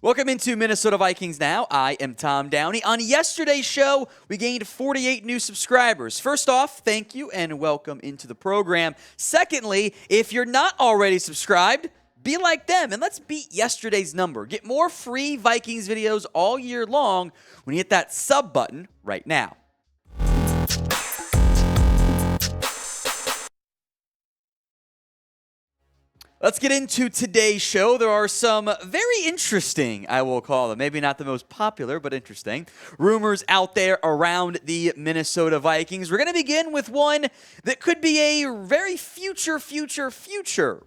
Welcome into Minnesota Vikings Now. I am Tom Downey. On yesterday's show, we gained 48 new subscribers. First off, thank you and welcome into the program. Secondly, if you're not already subscribed, be like them and let's beat yesterday's number. Get more free Vikings videos all year long when you hit that sub button right now. Let's get into today's show. There are some very interesting, I will call them, maybe not the most popular, but interesting, rumors out there around the Minnesota Vikings. We're going to begin with one that could be a very future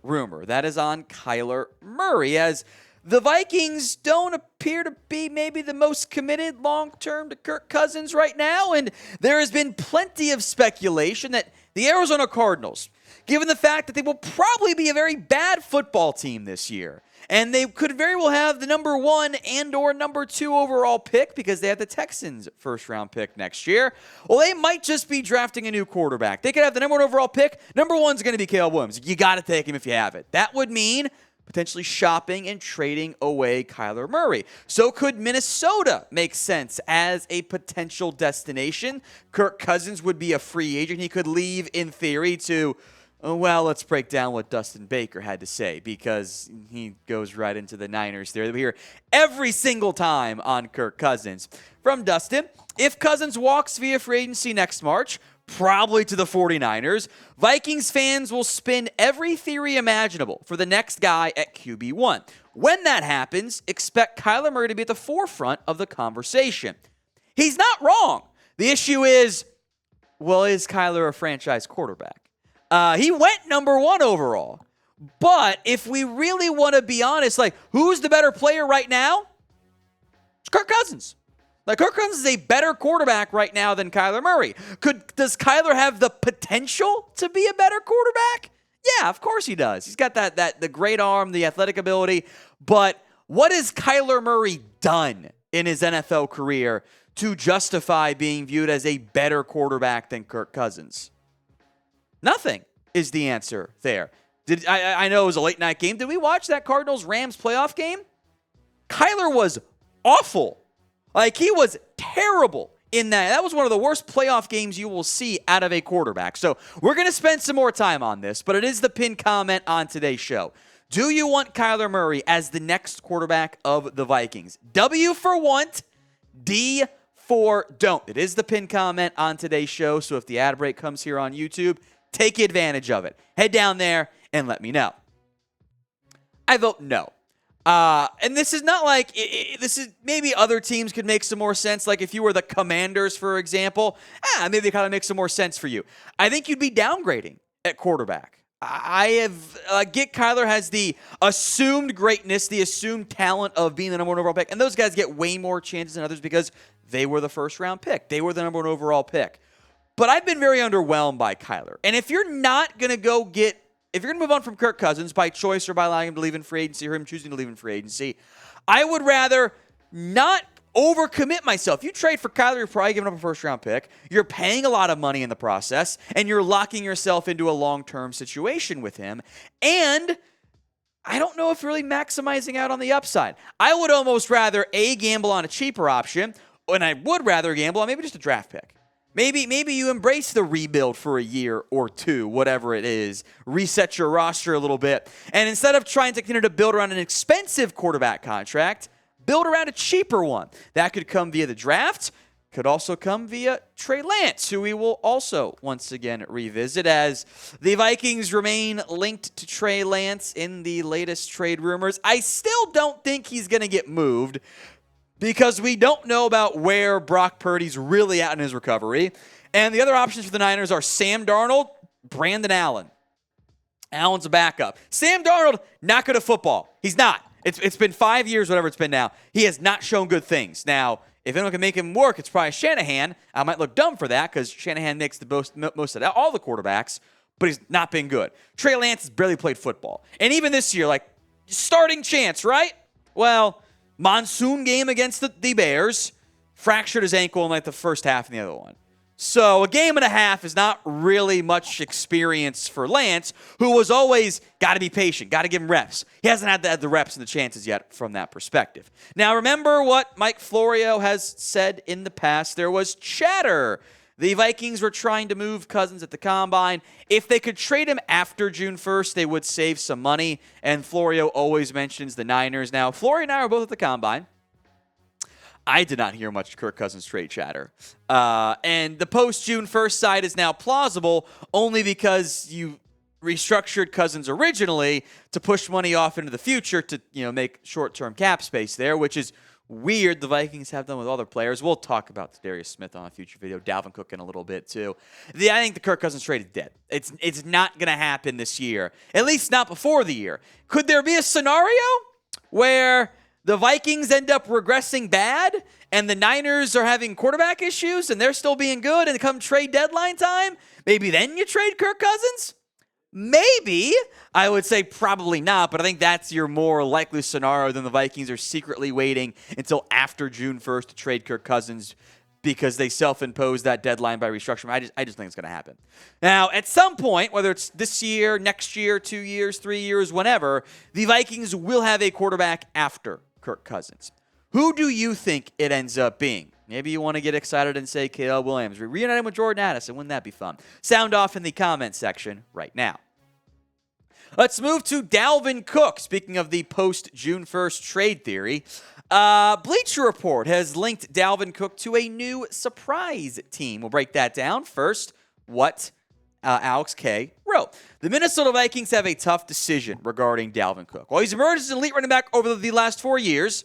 rumor. That is on Kyler Murray, as the Vikings don't appear to be maybe the most committed long-term to Kirk Cousins right now, and there has been plenty of speculation that the Arizona Cardinals, given the fact that they will probably be a very bad football team this year, and they could very well have the number 1 and or number 2 overall pick because they have the Texans' first-round pick next year. Well, they might just be drafting a new quarterback. They could have the number 1 overall pick. Number 1 is going to be Caleb Williams. You got to take him if you have it. That would mean potentially shopping and trading away Kyler Murray. So could Minnesota make sense as a potential destination? Kirk Cousins would be a free agent. He could leave, in theory, to... well, let's break down what Dustin Baker had to say because he goes right into the Niners there. We hear every single time on Kirk Cousins. From Dustin, if Cousins walks via free agency next March, probably to the 49ers, Vikings fans will spin every theory imaginable for the next guy at QB1. When that happens, expect Kyler Murray to be at the forefront of the conversation. He's not wrong. The issue is, well, is Kyler a franchise quarterback? He went number 1 overall. But if we really want to be honest, like, who's the better player right now? It's Kirk Cousins. Like, Kirk Cousins is a better quarterback right now than Kyler Murray. Does Kyler have the potential to be a better quarterback? Yeah, of course he does. He's got the great arm, the athletic ability. But what has Kyler Murray done in his NFL career to justify being viewed as a better quarterback than Kirk Cousins? Nothing is the answer there. I know it was a late-night game. Did we watch that Cardinals-Rams playoff game? Kyler was awful. Like, he was terrible in that. That was one of the worst playoff games you will see out of a quarterback. So we're going to spend some more time on this, but it is the pinned comment on today's show. Do you want Kyler Murray as the next quarterback of the Vikings? W for want, D for don't. It is the pinned comment on today's show, so if the ad break comes here on YouTube, take advantage of it. Head down there and let me know. I vote no. And this is not like, this is maybe other teams could make some more sense. Like if you were the Commanders, for example, maybe it kind of makes some more sense for you. I think you'd be downgrading at quarterback. Get Kyler has the assumed greatness, the assumed talent of being the number 1 overall pick. And those guys get way more chances than others because they were the first round pick. They were the number 1 overall pick. But I've been very underwhelmed by Kyler. And if you're not going to if you're going to move on from Kirk Cousins by choice or by allowing him to leave in free agency or him choosing to leave in free agency, I would rather not overcommit myself. You trade for Kyler, you're probably giving up a first-round pick. You're paying a lot of money in the process, and you're locking yourself into a long-term situation with him. And I don't know if you're really maximizing out on the upside. I would almost rather, gamble on a cheaper option, and I would rather gamble on maybe just a draft pick. Maybe you embrace the rebuild for a year or two, whatever it is. Reset your roster a little bit. And instead of trying to continue to build around an expensive quarterback contract, build around a cheaper one. That could come via the draft. Could also come via Trey Lance, who we will also once again revisit as the Vikings remain linked to Trey Lance in the latest trade rumors. I still don't think he's going to get moved, because we don't know about where Brock Purdy's really at in his recovery. And the other options for the Niners are Sam Darnold, Brandon Allen. Allen's a backup. Sam Darnold, not good at football. He's not. It's been 5 years, whatever it's been now. He has not shown good things. Now, if anyone can make him work, it's probably Shanahan. I might look dumb for that because Shanahan makes the most of all the quarterbacks, but he's not been good. Trey Lance has barely played football. And even this year, like, starting chance, right? Well, monsoon game against the Bears, fractured his ankle in like the first half and the other one. So a game and a half is not really much experience for Lance, who was always got to be patient, got to give him reps. He hasn't had the reps and the chances yet from that perspective. Now, remember what Mike Florio has said in the past. There was chatter. The Vikings were trying to move Cousins at the Combine. If they could trade him after June 1st, they would save some money. And Florio always mentions the Niners. Now, Florio and I are both at the Combine. I did not hear much Kirk Cousins trade chatter. And the post-June 1st side is now plausible only because you restructured Cousins originally to push money off into the future to make short-term cap space there, which is weird. The Vikings have done with other players. We'll talk about Darius Smith on a future video. Dalvin Cook in a little bit, too. I think the Kirk Cousins trade is dead. It's not going to happen this year, at least not before the year. Could there be a scenario where the Vikings end up regressing bad, and the Niners are having quarterback issues, and they're still being good, and come trade deadline time? Maybe then you trade Kirk Cousins? Maybe. I would say probably not, but I think that's your more likely scenario than the Vikings are secretly waiting until after June 1st to trade Kirk Cousins because they self-imposed that deadline by restructuring. I just think it's going to happen. Now, at some point, whether it's this year, next year, 2 years, 3 years, whenever, the Vikings will have a quarterback after Kirk Cousins. Who do you think it ends up being? Maybe you want to get excited and say Caleb Williams. Reunite him with Jordan Addison. Wouldn't that be fun? Sound off in the comment section right now. Let's move to Dalvin Cook. Speaking of the post-June 1st trade theory, Bleacher Report has linked Dalvin Cook to a new surprise team. We'll break that down. First, what Alex K. wrote. The Minnesota Vikings have a tough decision regarding Dalvin Cook. While he's emerged as an elite running back over the last 4 years,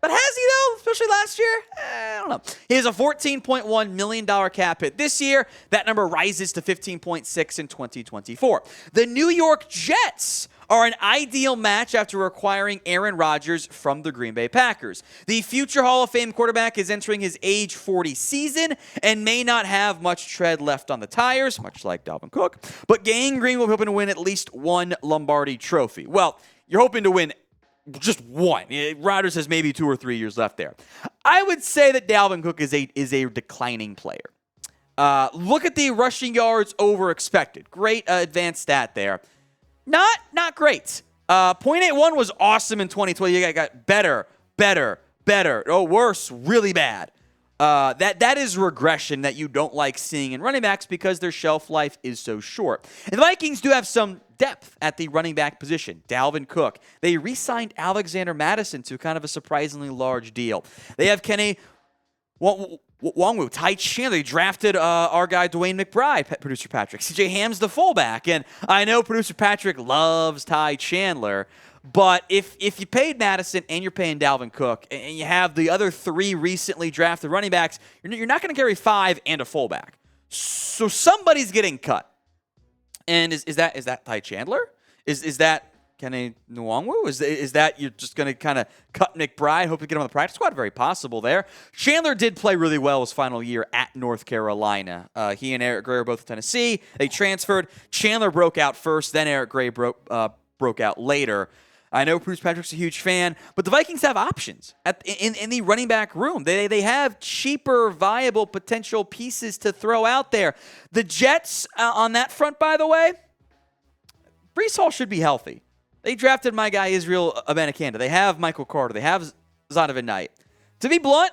but has he, though, especially last year? I don't know. He has a $14.1 million cap hit this year. That number rises to $15.6 in 2024. The New York Jets are an ideal match after acquiring Aaron Rodgers from the Green Bay Packers. The future Hall of Fame quarterback is entering his age 40 season and may not have much tread left on the tires, much like Dalvin Cook, but Gang Green will be hoping to win at least one Lombardi trophy. Well, you're hoping to win just one. Rodgers has maybe 2 or 3 years left there. I would say that Dalvin Cook is a declining player. Look at the rushing yards over expected. Great advanced stat there. Not great. .81 was awesome in 2020. You got better. Oh, worse, really bad. That is regression that you don't like seeing in running backs because their shelf life is so short. And the Vikings do have some depth at the running back position. Dalvin Cook. They re-signed Alexander Mattison to kind of a surprisingly large deal. They have Kenny Wongwu, Ty Chandler. They drafted our guy Dwayne McBride, producer Patrick. CJ Ham's the fullback. And I know producer Patrick loves Ty Chandler. But if you paid Madison and you're paying Dalvin Cook and you have the other 3 recently drafted running backs, you're not going to carry 5 and a fullback. So somebody's getting cut. And is that Ty Chandler? Is that Kenny Nwangwu? Is that you're just going to kind of cut McBride, hope to get him on the practice squad? Very possible there. Chandler did play really well his final year at North Carolina. He and Eric Gray are both at Tennessee. They transferred. Chandler broke out first, then Eric Gray broke out later. I know Bruce Patrick's a huge fan, but the Vikings have options in the running back room. They have cheaper, viable potential pieces to throw out there. The Jets, on that front, by the way, Breece Hall should be healthy. They drafted my guy Israel Abanikanda. They have Michael Carter. They have Zonovan Knight. To be blunt,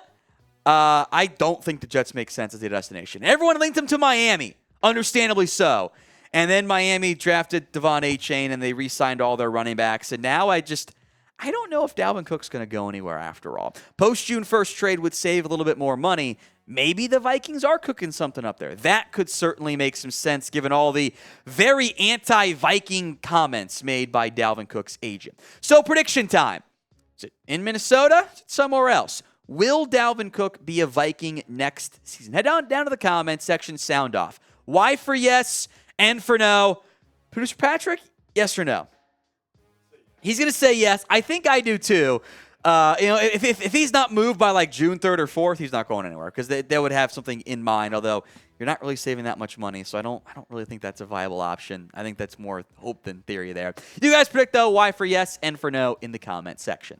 I don't think the Jets make sense as a destination. Everyone linked them to Miami, understandably so. And then Miami drafted Devon Achane, and they re-signed all their running backs. And now I don't know if Dalvin Cook's going to go anywhere after all. Post-June 1st trade would save a little bit more money. Maybe the Vikings are cooking something up there. That could certainly make some sense given all the very anti-Viking comments made by Dalvin Cook's agent. So prediction time. Is it in Minnesota? Is it somewhere else? Will Dalvin Cook be a Viking next season? Head down to the comments section, sound off. Why for yes? And for no, producer Patrick, yes or no? He's going to say yes. I think I do too. If he's not moved by like June 3rd or 4th, he's not going anywhere because they would have something in mind. Although you're not really saving that much money, so I don't really think that's a viable option. I think that's more hope than theory there. You guys predict though why for yes and for no in the comment section.